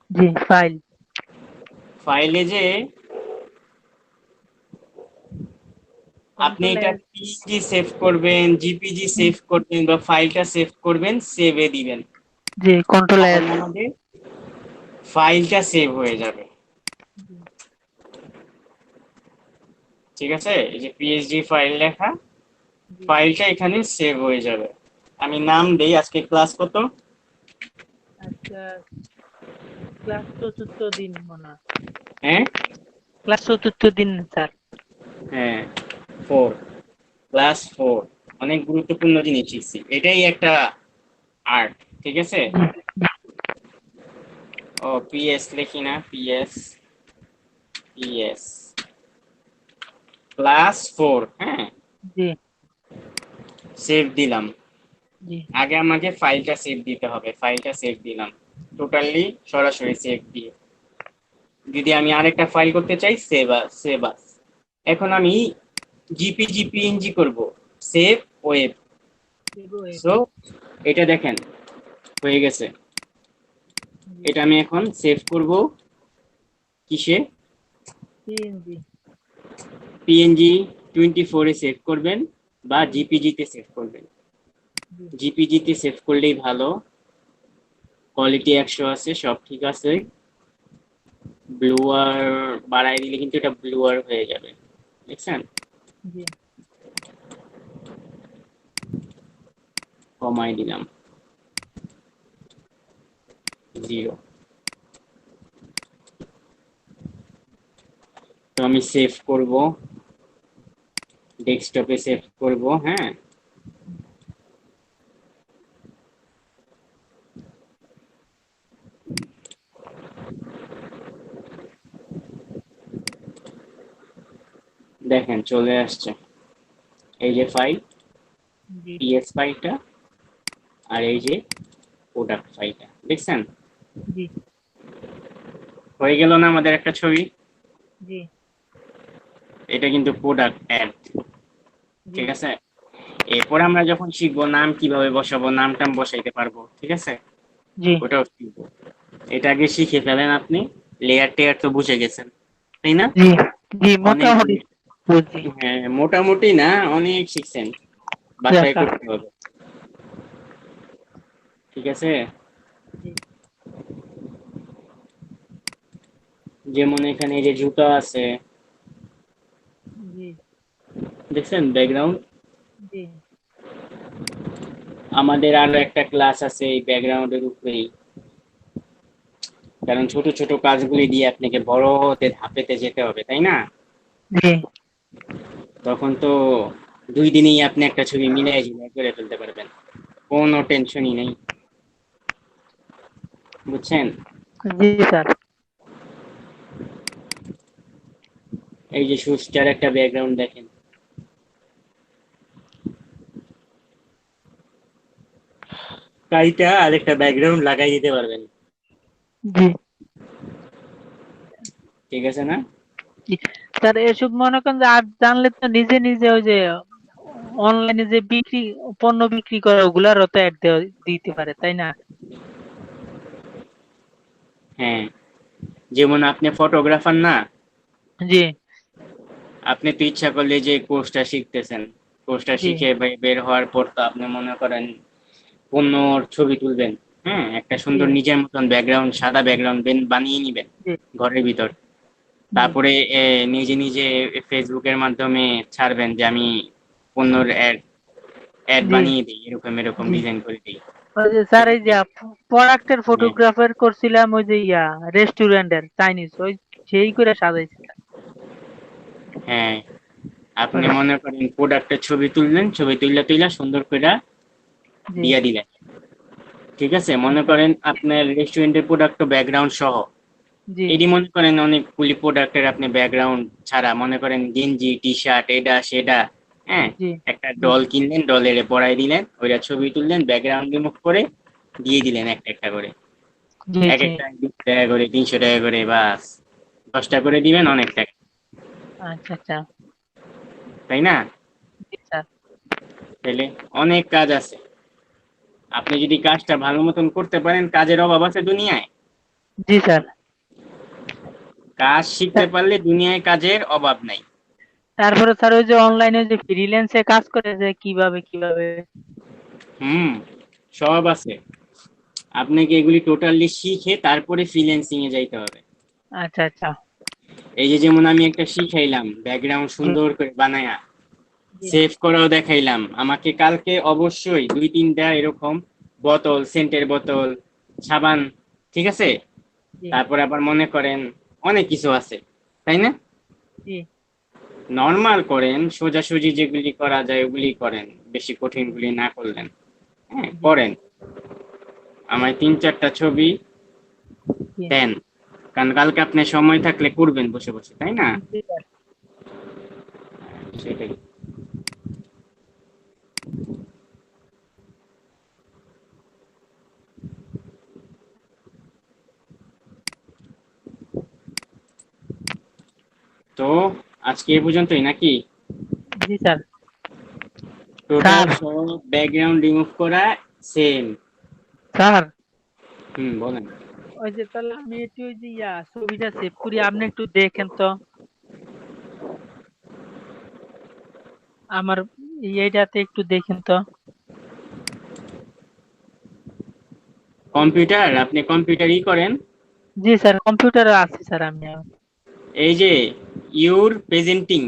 জি ফাইল ফাইলে যে আপনি কন্ট্রোল এটা এস। পিএনজি সেভ করবেন, জিপিজি সেভ করবেন বা ফাইলটা সেভ করবেন, সেভে দিবেন, জি কন্ট্রোল এস। তাহলে আমাদের ফাইলটা সেভ হয়ে যাবে। জি ঠিক আছে, এই যে পিএসডি ফাইল লেখা, জি ফাইলটা এখানে সেভ হয়ে যাবে। আমি নাম দেই, আজকে ক্লাস কত? আচ্ছা ক্লাস চতুর্থ দিন মনে হয়। হ্যাঁ, ক্লাস চতুর্থ দিন স্যার। হ্যাঁ, 4, ক্লাস 4। অনেক গুরুত্বপূর্ণ জিনিস শিখছি, এটাই একটা আর্ট। ঠিক আছে। ও পিএস লিখি না, পিএস, পিএস ক্লাস 4। হ্যাঁ, জি সেভ দিলাম। জি আগে আমাকে ফাইলটা সেভ দিতে হবে, ফাইলটা সেভ দিলাম টোটালি, সরাসরি সেভ দিয়ে। যদি আমি আরেকটা ফাইল করতে চাই, সেভ সেভ আস। এখন আমি জিপিজি পিএনজি করব, সেভ ওয়েব। সো এটা দেখেন হয়ে গেছে। এটা আমি এখন সেভ করব কিসে? পিএনজি পিএনজি 24 এ সেভ করবেন বা জিপিজি তে সেভ করবেন। জি জিপিজি তে সেভ করলেই ভালো, কোয়ালিটি 100 আছে, সব ঠিক আছে। ব্লুয়ার বাড়াই দিলে কিন্তু এটা ব্লুয়ার হয়ে যাবে, দেখছেন? জি কমাই দিলাম 0। তো আমি সেভ করব, ডেস্কটপে সেভ করব। হ্যাঁ, দেখেন চলে আসছে এই যে ফাইল, জি পিএস ফাইলটা, আর এই যে প্রোডাক্ট ফাইলটা, দেখছেন? জি হয়ে গেল না আমাদের একটা ছবি? জি এটা কিন্তু প্রোডাক্ট অ্যাড। জি ঠিক আছে, এরপর আমরা যখন শিখবো নাম কিভাবে বসাবো, নাম টাম বসাইতে পারবো। ঠিক আছে, জি ওটাও শিখবো। এটা আগে শিখে ফেলেন আপনি, লেয়ার টেয়ার তো বুঝে গেছেন, তাই না? জি জি অনেক, মোটামুটি বুঝি। হ্যাঁ মোটামুটি না, অনেক শিখছেন, ইয়া বাসায় স্যার। করতে হবে। ঠিক আছে, জি যেমন এখানে এই যে জুতা আছে, জি দেখছেন ব্যাকগ্রাউন্ড? জি আমাদের আরো একটা ক্লাস আছে এই ব্যাকগ্রাউন্ডের উপরেই, কারণ ছোট ছোট কাজগুলি দিয়ে আপনাকে বড় হতে ধাপেতে যেতে হবে, তাই না? জি তখন তো 2 দিনেই আপনি একটা ছবি মিলাই ঝিলাই করে ফেলতে পারবেন, কোনো টেনশনই নেই। বুঝছেন? জি স্যার। এই যে সুস্টার একটা ব্যাকগ্রাউন্ড দেখেন, কাইটা আর একটা ব্যাকগ্রাউন্ড লাগাই দিতে পারবেন। জি ঠিক আছে না? জি স্যার, এসব মনে করেন যে আর জানলে তো নিজে নিজে ওই যে অনলাইনে যে পণ্য বিক্রি করে ওগুলারও তো অ্যাড দিতে পারে, তাই না? হ্যাঁ, যেমন আপনি ফটোগ্রাফার না, জি, আপনি তো ইচ্ছা করলে যে কোর্সটা শিখতেছেন, কোর্সটা জি, শিখে বের হওয়ার পর তো আপনি মনে করেন পণ্যর ছবি তুলবেন। হ্যাঁ, একটা জি, সুন্দর নিজের মতন ব্যাকগ্রাউন্ড, সাদা ব্যাকগ্রাউন্ড বানিয়ে নিবেন জি, ঘরের ভিতর। জি, তারপরে নিজে নিজে ফেসবুকের মাধ্যমে ছাড়বেন যে আমি পণ্যর অ্যাড অ্যাড জি, বানিয়ে দিই, এরকম এরকম জি। ডিজাইন করে দিই। ওই যে ঠিক স্যার এই আছে? যে প্রোডাক্টের হ্যাঁ, ফটোগ্রাফার করছিলাম, ওই যে রেস্টুরেন্টের চাইনিজ, ওই সেই করে সাজাইছিলাম। হ্যাঁ, আপনি মনে করেন প্রোডাক্টের ছবি তুললেন, ছবি তুললে তুইলা সুন্দর করে জি, দিয়ে দিলেন। ঠিক আছে, মনে আচ্ছা, করেন আপনার রেস্টুরেন্টের প্রোডাক্ট ব্যাকগ্রাউন্ড সহ, জি, এটি মনে করেন অনেকগুলি প্রোডাক্টের আপনি ব্যাকগ্রাউন্ড ছাড়া মনে করেন গেঞ্জি টি শার্ট এটা সেটা। হ্যাঁ, জি, একটা জি, ডল কিনলেন, ডলের পরাই দিলেন, ওইটা ছবি তুললেন, ব্যাকগ্রাউন্ড রিমুভ করে দিয়ে দিলেন একটা একটা করে। জি, এক জি, একটা 200 টাকা করে, 300 টাকা করে, বাস 10টা করে দিবেন, অনেক টাকা, আচ্ছা, আচ্ছা, তাই না? জি স্যার, তাহলে অনেক কাজ আছে, আপনি যদি কাজটা ভালো মতন করতে পারেন, কাজের অভাব আছে দুনিয়ায়? জি স্যার। কাজ শিখতে পারলে দুনিয়ায় কাজের অভাব নাই। তারপরে স্যার ওই যে অনলাইনে যে ফ্রিল্যান্সে কাজ করে যে কিভাবে কিভাবে? হুম, সব আছে। আপনাকে এগুলি টোটালি শিখে তারপরে ফ্রিল্যান্সিং এ যাইতে হবে। আচ্ছা, আচ্ছা, এই যে যেমন আমি একটা শিখাইলাম ব্যাকগ্রাউন্ড জি, সুন্দর করে বানায়া, জি, সেভ করাও দেখাইলাম, আমাকে কালকে অবশ্যই 2-3টা এরকম বোতল, সেন্টের বোতল, সাবান, ঠিক আছে, জি, তারপর আবার মনে করেন অনেক কিছু আছে, তাই না? জি, নর্মাল করেন, সোজাসুজি যেগুলি করা যায় ওগুলি করেন, বেশি কঠিন গুলি না করলেন। হ্যাঁ, জি, করেন, আমায় 3-4টা ছবি জি, দেন, কারণ কালকে আপনি সময় থাকলে করবেন বসে বসে, তাই না? জি স্যার। সেটাই। তো আজকে এ পর্যন্তই নাকি? জি স্যার। টোটাল স্যার, সব ব্যাকগ্রাউন্ড রিমুভ করা সেম। স্যার, বলেন। ওই যে তাহলে আমি একটু ওই যে ছবিটা সেভ করি, আপনি একটু দেখেন তো আমার এইটাতে একটু দেখেন তো। কম্পিউটার, আপনি কম্পিউটারই করেন। জি স্যার, কম্পিউটারে আছে স্যার আমি। এই যে ইউর প্রেজেন্টিং,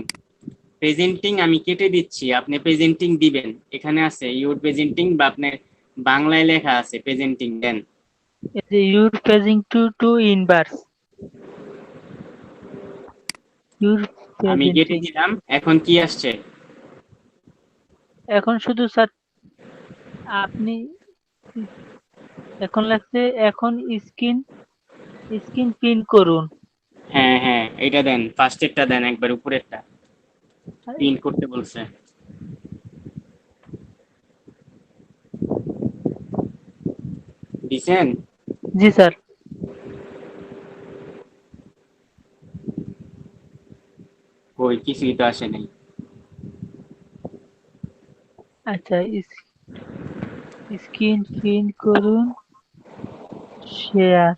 প্রেজেন্টিং আমি কেটে দিচ্ছি, আপনি প্রেজেন্টিং দিবেন, এখানে আছে ইউর প্রেজেন্টিং, বা আপনার বাংলায় লেখা আছে প্রেজেন্টিং দেন। এই যে your paging to inverse, your আমি কেটে প্রেজেন্টিং। দিলাম, এখন কি আসছে? এখন শুধু স্যার আপনি এখন লাগছে, এখন স্ক্রিন স্ক্রিন প্রিন্ট করুন। হ্যাঁ হ্যাঁ, এটা দেন, ফার্স্টেরটা দেন, একবার উপরেরটা প্রিন্ট করতে বলছে। দিছেন? জি স্যার। কই, কিছুই তো আসে নাই। আচ্ছা, স্ক্রিন প্রিন্ট করুন, শেয়ার।